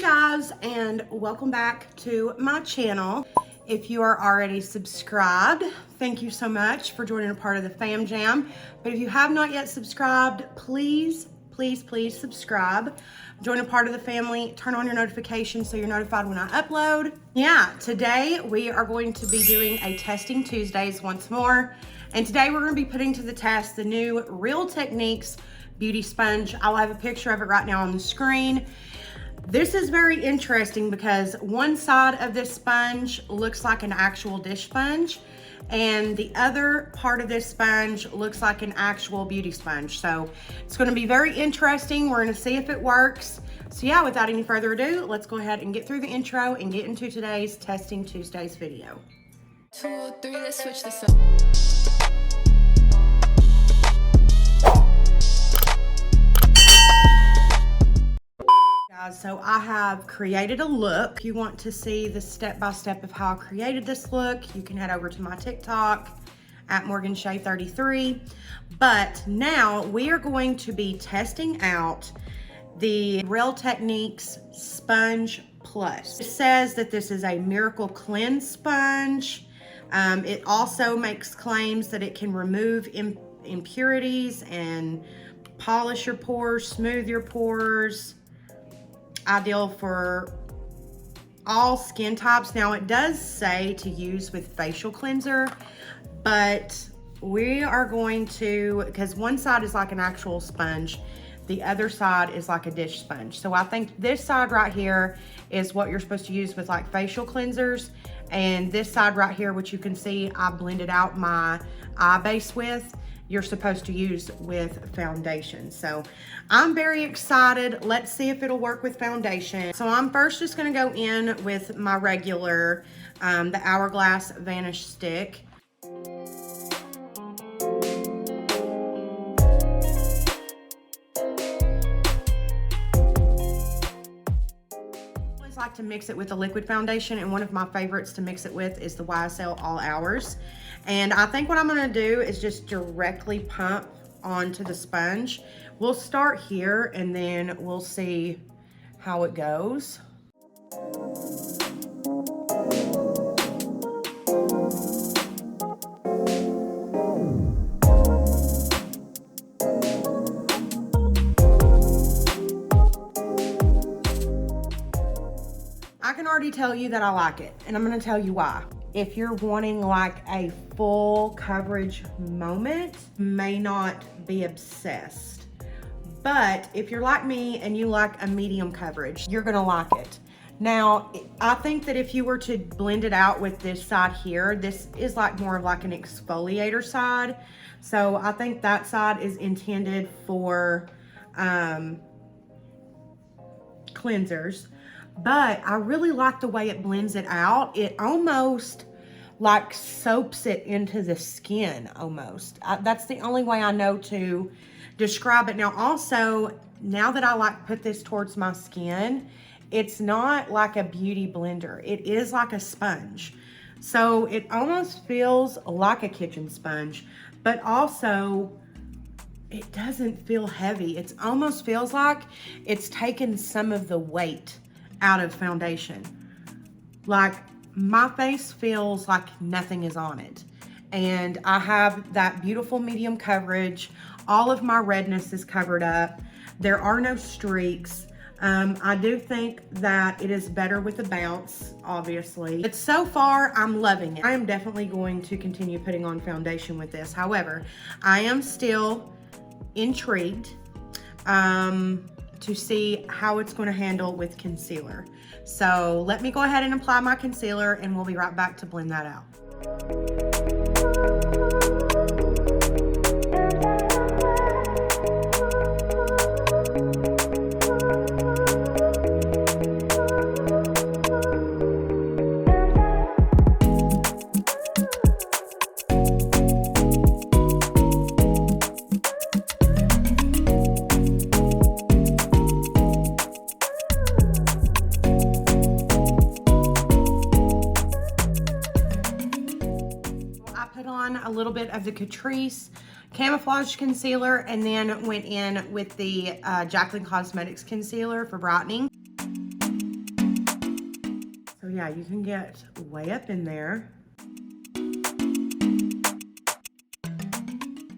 guys, and welcome back to my channel. If you are already subscribed, thank you so much for joining a part of the fam jam. But if you have not yet subscribed, please subscribe. Join a part of the family, turn on your notifications so you're notified when I upload. Yeah, today we are going to be doing a Testing Tuesdays once more. And today we're going to be putting to the test the new Real Techniques beauty sponge. I'll have a picture of it right now on the screen. This is very interesting because one side of this sponge looks like an actual dish sponge and the other part of this sponge looks like an actual beauty sponge. So it's going to be very interesting. We're going to see if it works. So yeah, without any further ado, let's go ahead and get through the intro and get into today's Testing Tuesdays video. 2, 3, let's switch this up. So I have created a look. If you want to see the step-by-step of how I created this look, you can head over to my TikTok at MorganShay33. But now we are going to be testing out the Real Techniques Sponge Plus. It says that this is a miracle cleanse sponge. It also makes claims that it can remove impurities and polish your pores, smooth your pores. Ideal for all skin types. Now it does say to use with facial cleanser, but we are going to, because one side is like an actual sponge, the other side is like a dish sponge. So I think this side right here is what you're supposed to use with like facial cleansers, and this side right here, which you can see I blended out my eye base with, you're supposed to use with foundation. So I'm very excited. Let's see if it'll work with foundation. So I'm first just gonna go in with my regular, the Hourglass Vanish Stick. I like to mix it with a liquid foundation, and one of my favorites to mix it with is the YSL All Hours. And I think what I'm gonna do is just directly pump onto the sponge. We'll start here and then we'll see how it goes. I can already tell you that I like it, and I'm gonna tell you why. If you're wanting like a full coverage moment, may not be obsessed. But if you're like me and you like a medium coverage, you're gonna like it. Now, I think that if you were to blend it out with this side here, this is like more of like an exfoliator side. So I think that side is intended for cleansers. But I really like the way it blends it out. It almost like soaps it into the skin almost. That's the only way I know to describe it. Now also, now that I like put this towards my skin, it's not like a beauty blender. It is like a sponge. So it almost feels like a kitchen sponge, but also it doesn't feel heavy. It almost feels like it's taken some of the weight out of foundation. Like my face feels like nothing is on it. And I have that beautiful medium coverage. All of my redness is covered up. There are no streaks. I do think that it is better with a bounce, obviously. But so far, I'm loving it. I am definitely going to continue putting on foundation with this. However, I am still intrigued to see how it's going to handle with concealer. So let me go ahead and apply my concealer and we'll be right back to blend that out. A little bit of the Catrice Camouflage Concealer and then went in with the Jaclyn Cosmetics Concealer for brightening. yeah, you can get way up in there.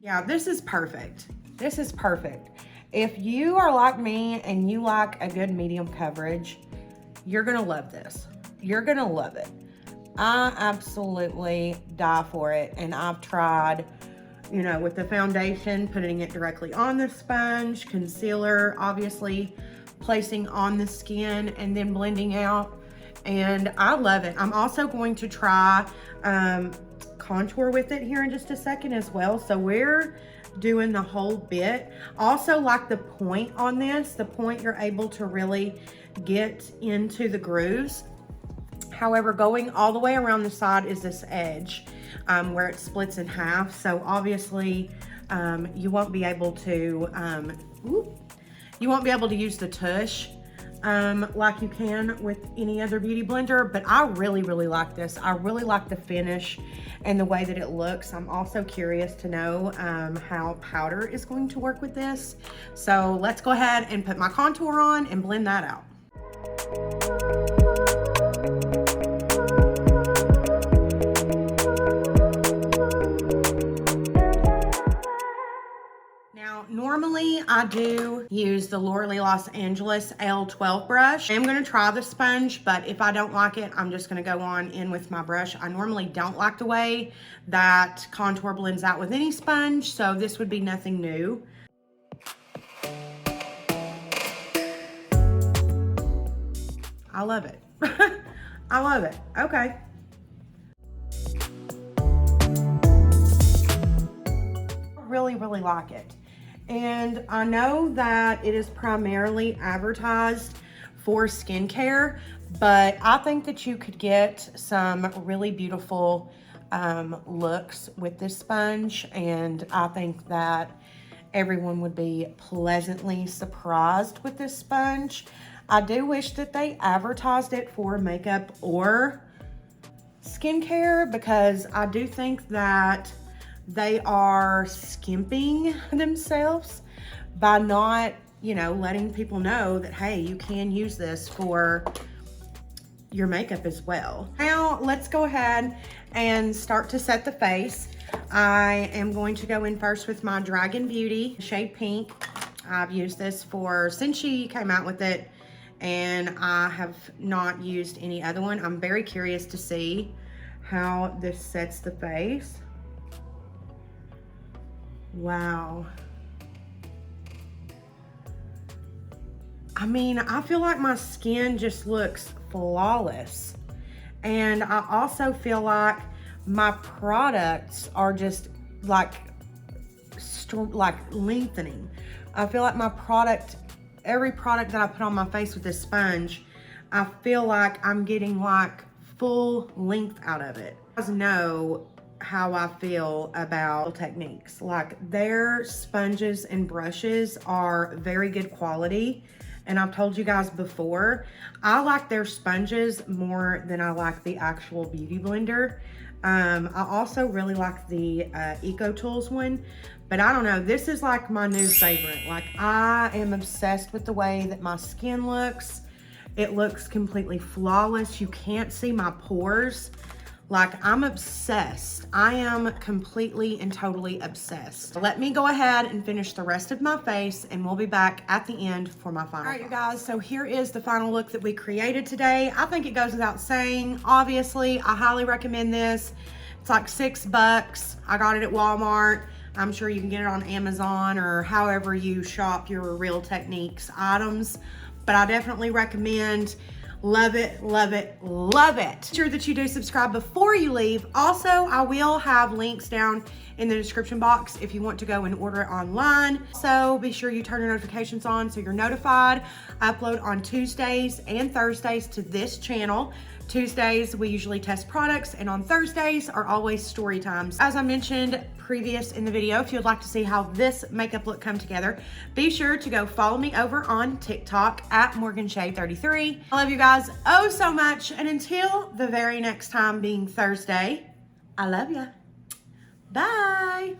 Yeah, this is perfect. This is perfect. If you are like me and you like a good medium coverage, you're gonna love this. You're gonna love it. I absolutely die for it. And I've tried, you know, with the foundation, putting it directly on the sponge, concealer, obviously placing on the skin and then blending out. And I love it. I'm also going to try contour with it here in just a second as well. So we're doing the whole bit. Also like the point on this, the point you're able to really get into the grooves. However, going all the way around the side is this edge where it splits in half. So obviously you won't be able to use the tush like you can with any other beauty blender, but I really like this. I really like the finish and the way that it looks. I'm also curious to know how powder is going to work with this. So let's go ahead and put my contour on and blend that out. Normally I do use the Laura Los Angeles L12 brush. I'm gonna try the sponge, but if I don't like it, I'm just gonna go on in with my brush. I normally don't like the way that contour blends out with any sponge, so this would be nothing new. I love it. I love it. Okay. Really like it. And I know that it is primarily advertised for skincare, but I think that you could get some really beautiful looks with this sponge, and I think that everyone would be pleasantly surprised with this sponge. I do wish that they advertised it for makeup or skincare, because I do think that they are skimping themselves by not, you know, letting people know that, hey, you can use this for your makeup as well. Now, let's go ahead and start to set the face. I am going to go in first with my Dragon Beauty shade Pink. I've used this since she came out with it, and I have not used any other one. I'm very curious to see how this sets the face. Wow. I mean, I feel like my skin just looks flawless. And I also feel like my products are just like lengthening. I feel like my product, every product that I put on my face with this sponge, I feel like I'm getting like full length out of it. You guys know how I feel about Techniques. Like, their sponges and brushes are very good quality, and I've told you guys before, I like their sponges more than I like the actual beauty blender. I also really like the Eco Tools one, but I don't know, this is like my new favorite. Like, I am obsessed with the way that my skin looks. It looks completely flawless. You can't see my pores. Like, I'm obsessed. I am completely and totally obsessed. Let me go ahead and finish the rest of my face, and we'll be back at the end for my final. All right, you guys, so here is the final look that we created today. I think it goes without saying, obviously, I highly recommend this. It's like $6. I got it at Walmart. I'm sure you can get it on Amazon or however you shop your Real Techniques items, but I definitely recommend. Love it, love it, love it. Make sure that you do subscribe before you leave. Also, I will have links down in the description box if you want to go and order it online. So be sure you turn your notifications on so you're notified. I upload on Tuesdays and Thursdays to this channel. Tuesdays, we usually test products, and on Thursdays are always story times. As I mentioned previous in the video, if you'd like to see how this makeup look come together, be sure to go follow me over on TikTok at MorganShay33. I love you guys oh so much, and until the very next time being Thursday, I love ya. Bye.